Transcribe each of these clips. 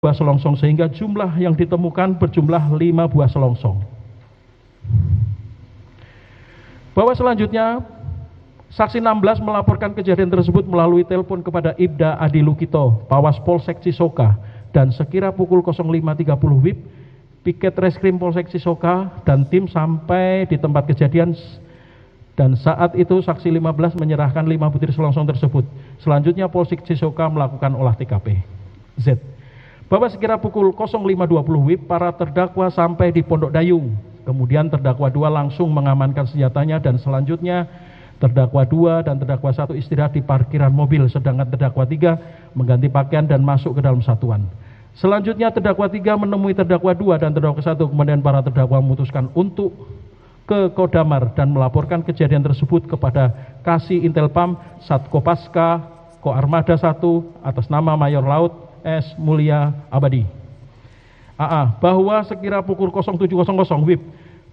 buah selongsong sehingga jumlah yang ditemukan berjumlah 5 buah selongsong. Bahwa selanjutnya saksi 16 melaporkan kejadian tersebut melalui telepon kepada Ibda Adi Lukito, Pawas Polsek Cisoka, dan sekira pukul 05.30 WIB, piket reskrim Polsek Cisoka dan tim sampai di tempat kejadian, dan saat itu saksi 15 menyerahkan 5 butir selongsong tersebut. Selanjutnya Polsek Cisoka melakukan olah TKP. Z. Bahwa sekira pukul 05.20 WIB, para terdakwa sampai di Pondok Dayung. Kemudian terdakwa 2 langsung mengamankan senjatanya, dan selanjutnya terdakwa 2 dan terdakwa 1 istirahat di parkiran mobil, sedangkan terdakwa 3 mengganti pakaian dan masuk ke dalam satuan. Selanjutnya terdakwa 3 menemui terdakwa 2 dan terdakwa 1, kemudian para terdakwa memutuskan untuk ke Kodamar dan melaporkan kejadian tersebut kepada Kasih Intelpam Satkopaska Koarmada 1 atas nama Mayor Laut S. Mulia Abadi. AA. Bahwa sekira pukul 07.00 WIB,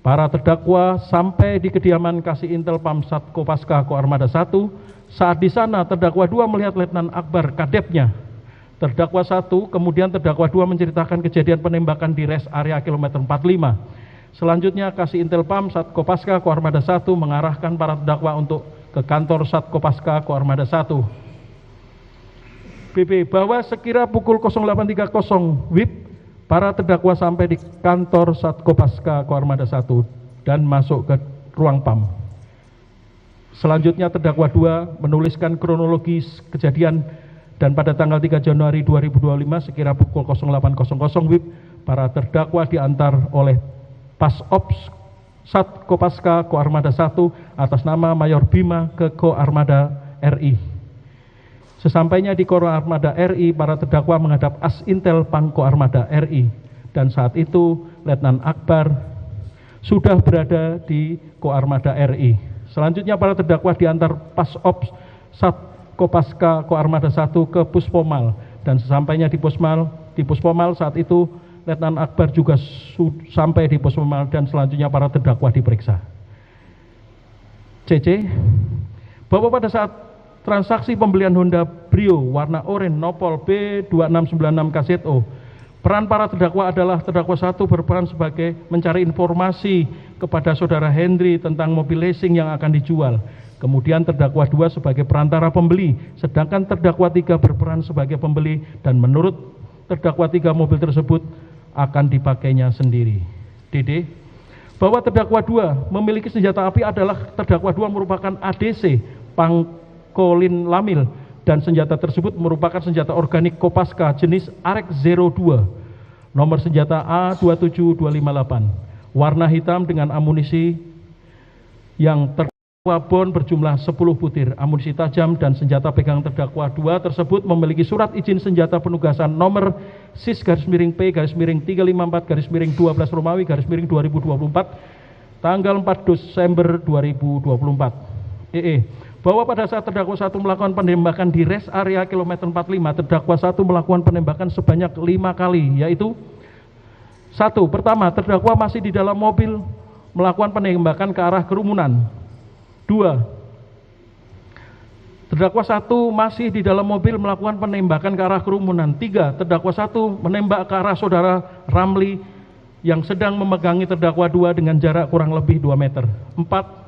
para terdakwa sampai di kediaman Kasih Intelpam Satkopaska Koarmada 1. Saat di sana terdakwa 2 melihat Letnan Akbar, kadepnya. Terdakwa 1, kemudian terdakwa 2 menceritakan kejadian penembakan di rest area kilometer 45. Selanjutnya Kasih Intelpam Satkopaska Koarmada 1 mengarahkan para terdakwa untuk ke kantor Satkopaska Koarmada 1. BB. Bahwa sekira pukul 08.30 WIB, para terdakwa sampai di kantor Satkopaska Koarmada 1 dan masuk ke ruang PAM. Selanjutnya terdakwa 2 menuliskan kronologis kejadian, dan pada tanggal 3 Januari 2025 sekira pukul 08.00 WIB, para terdakwa diantar oleh Pasops Satkopaska Koarmada 1 atas nama Mayor Bima ke Koarmada RI. Sesampainya di Koarmada RI, para terdakwa menghadap As Intel Pang Koarmada RI, dan saat itu Letnan Akbar sudah berada di Koarmada RI. Selanjutnya para terdakwa diantar Pasops Satkopaska Koarmada 1 ke Puspomal, dan sesampainya di Puspomal saat itu Letnan Akbar juga sampai di Puspomal, dan selanjutnya para terdakwa diperiksa. CC. Bahwa pada saat transaksi pembelian Honda Brio warna oranye Nopol B2696 KZO, peran para terdakwa adalah terdakwa 1 berperan sebagai mencari informasi kepada saudara Hendri tentang mobil leasing yang akan dijual. Kemudian terdakwa 2 sebagai perantara pembeli, sedangkan terdakwa 3 berperan sebagai pembeli, dan menurut terdakwa 3 mobil tersebut akan dipakainya sendiri. DD. Bahwa terdakwa 2 memiliki senjata api adalah terdakwa 2 merupakan ADC Pangkolin Lamil, dan senjata tersebut merupakan senjata organik Kopaska jenis AREK 02, nomor senjata A27258, warna hitam dengan amunisi yang terdakwa bon berjumlah 10 butir, amunisi tajam, dan senjata pegang terdakwa 2 tersebut memiliki surat izin senjata penugasan nomor SIS-P-354-12 Romawi _2024 tanggal 4 Desember 2024. Bahwa pada saat terdakwa 1 melakukan penembakan di rest area kilometer 45, terdakwa 1 melakukan penembakan sebanyak 5 kali, yaitu 1. Pertama, terdakwa masih di dalam mobil melakukan penembakan ke arah kerumunan. 2. Terdakwa 1 masih di dalam mobil melakukan penembakan ke arah kerumunan. 3. Terdakwa 1 menembak ke arah saudara Ramli yang sedang memegangi terdakwa 2 dengan jarak kurang lebih 2 meter. 4.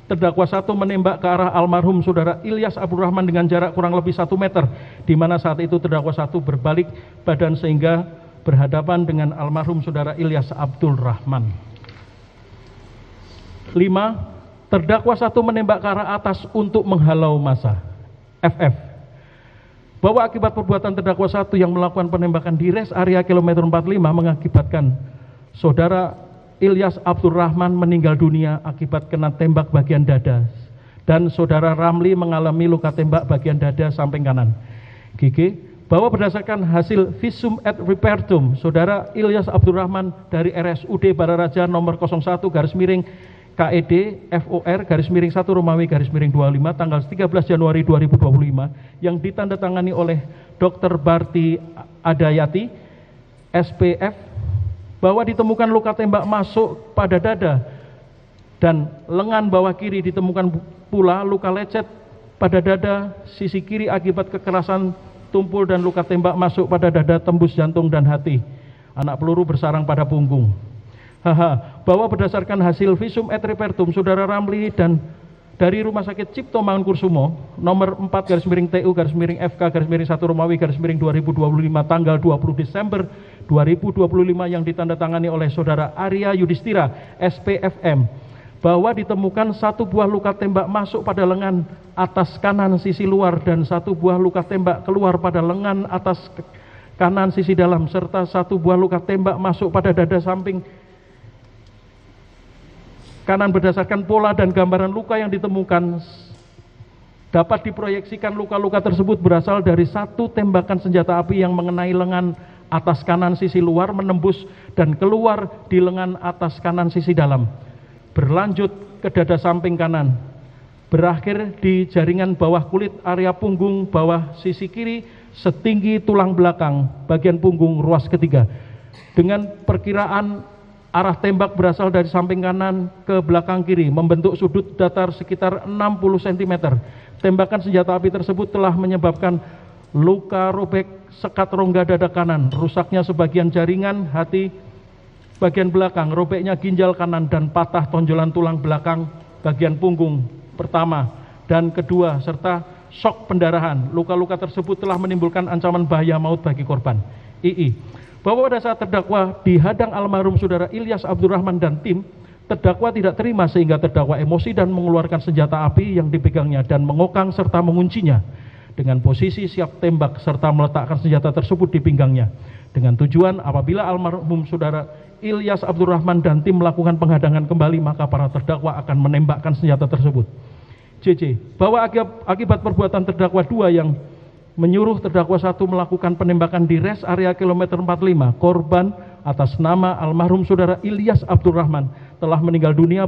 Terdakwa 1 menembak ke arah almarhum saudara Ilyas Abdurrahman dengan jarak kurang lebih 1 meter, di mana saat itu terdakwa 1 berbalik badan sehingga berhadapan dengan almarhum saudara Ilyas Abdurrahman. 5. Terdakwa 1 menembak ke arah atas untuk menghalau massa. FF. Bahwa akibat perbuatan terdakwa 1 yang melakukan penembakan di rest area kilometer 45 mengakibatkan saudara Ilyas Abdurrahman meninggal dunia akibat kena tembak bagian dada, dan saudara Ramli mengalami luka tembak bagian dada samping kanan. GG. Bahwa berdasarkan hasil visum et repertum saudara Ilyas Abdurrahman dari RSUD Bararaja nomor 01 KED FOR _1 Romawi _25 tanggal 13 Januari 2025 yang ditandatangani oleh Dr. Barti Adayati SPF, bahwa ditemukan luka tembak masuk pada dada dan lengan bawah kiri, ditemukan pula luka lecet pada dada sisi kiri akibat kekerasan tumpul dan luka tembak masuk pada dada, tembus jantung dan hati. Anak peluru bersarang pada punggung. Bahwa berdasarkan hasil visum et repertum Saudara Ramli dan dari Rumah Sakit Cipto Mangunkusumo nomor 4/TU/FK/1 Romawi/2025 tanggal 20 Desember 2025 yang ditandatangani oleh Saudara Arya Yudhistira SPFM, bahwa ditemukan satu buah luka tembak masuk pada lengan atas kanan sisi luar dan satu buah luka tembak keluar pada lengan atas kanan sisi dalam, serta satu buah luka tembak masuk pada dada samping kanan. Berdasarkan pola dan gambaran luka yang ditemukan, dapat diproyeksikan luka-luka tersebut berasal dari satu tembakan senjata api yang mengenai lengan atas kanan sisi luar, menembus dan keluar di lengan atas kanan sisi dalam, berlanjut ke dada samping kanan, berakhir di jaringan bawah kulit area punggung bawah sisi kiri setinggi tulang belakang bagian punggung ruas ketiga. Dengan perkiraan arah tembak berasal dari samping kanan ke belakang kiri, membentuk sudut datar sekitar 60 cm. Tembakan senjata api tersebut telah menyebabkan luka robek sekat rongga dada kanan, rusaknya sebagian jaringan hati bagian belakang, robeknya ginjal kanan, dan patah tonjolan tulang belakang bagian punggung pertama dan kedua, serta shock pendarahan. Luka-luka tersebut telah menimbulkan ancaman bahaya maut bagi korban. Bahwa pada saat terdakwa dihadang almarhum Saudara Ilyas Abdurrahman dan tim, terdakwa tidak terima sehingga terdakwa emosi dan mengeluarkan senjata api yang dipegangnya dan mengokang serta menguncinya dengan posisi siap tembak serta meletakkan senjata tersebut di pinggangnya dengan tujuan apabila almarhum Saudara Ilyas Abdurrahman dan tim melakukan penghadangan kembali, maka para terdakwa akan menembakkan senjata tersebut. Bahwa akibat perbuatan terdakwa 2 yang menyuruh terdakwa 1 melakukan penembakan di rest area kilometer 45, korban atas nama almarhum Saudara Ilyas Abdurrahman telah meninggal dunia